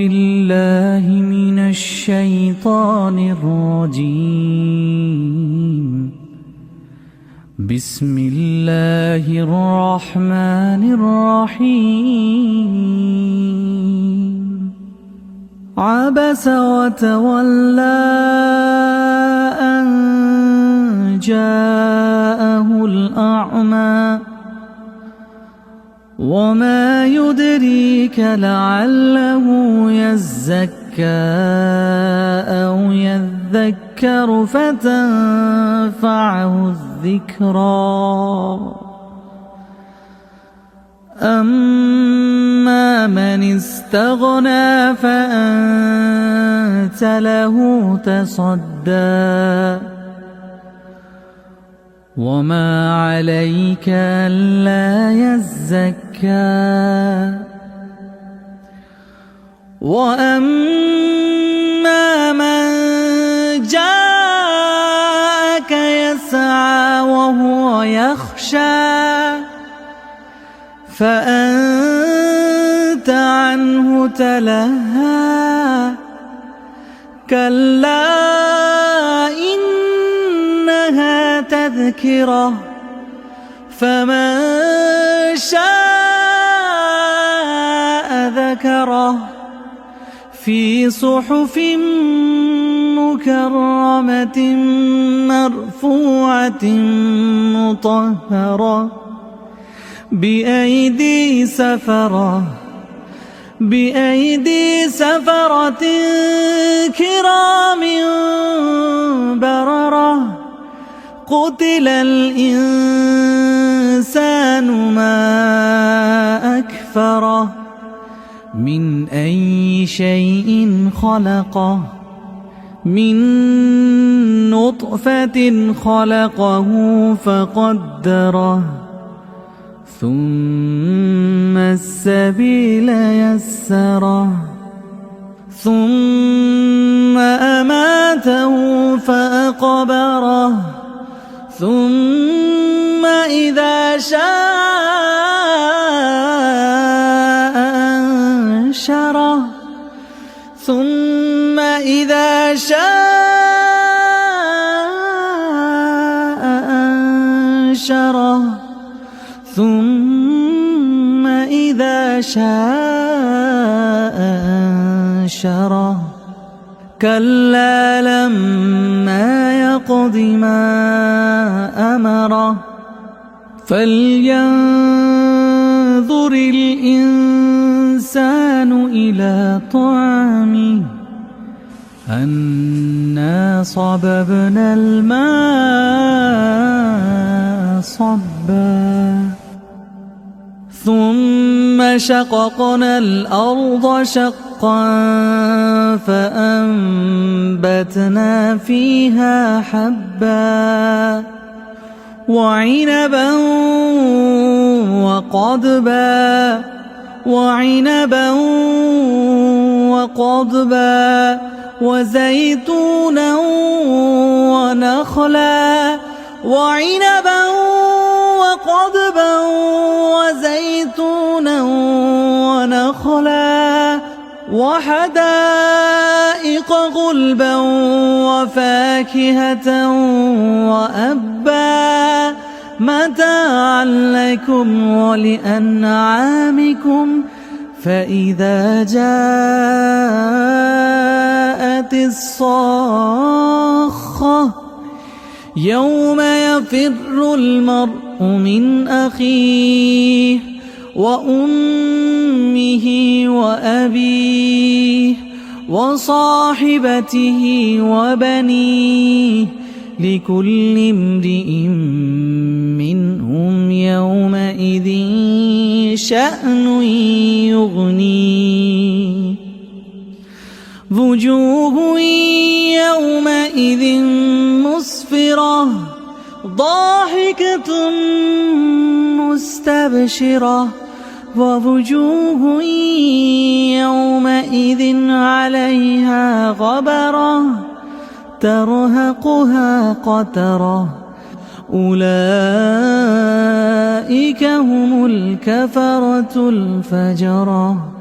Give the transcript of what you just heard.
بالله من الشيطان الرجيم. بسم الله الرحمن الرحيم. عبس وتولى أن جاءه الأعمى وما يدريك لعله يزكى أو يذكر فتنفعه الذكرى. أما من استغنى فأنت له تصدى وما عليك ألا يزكى. وأما من جاءك يسعى وهو يخشى فأنت عنه تلهى. كلا إنها تذكرة فمن شاء ذكره في صحف مكرمة مرفوعة مطهرة بأيدي سفرة كرام بررة. قتل الإنسان ما أكفره من أي شيء خلقه من نطفة خلقه فقدره ثم السبيل يسره ثم أماته فأقبره ثم إذا شاء أنشره ثم إذا شاء أنشره ثم إذا شاء أنشره. كلا لما يقض ما أمره فلينظر الإنسان إلى طعامه أنا صببنا الماء صبا ثم شققنا الأرض شقا فأنبتنا فيها حبا وعنبا وقضبا وزيتونا ونخلا وعنبا وقضبا وزيتونا ونخلا وحدائق غلبا وفاكهة وأبا متاعا لكم ولأنعامكم. فإذا جاءت الصاخة يوم يفر المرء من أخيه وأمه وأبيه وصاحبته وبنيه لكل امرئ منهم يومئذ شأن يغنيه. وجوه يومئذ مسفرة ضاحكة مستبشرة ووجوه يومئذ عليها غبرة ترهقها قترة أولئك هم الكفرة الفجرة.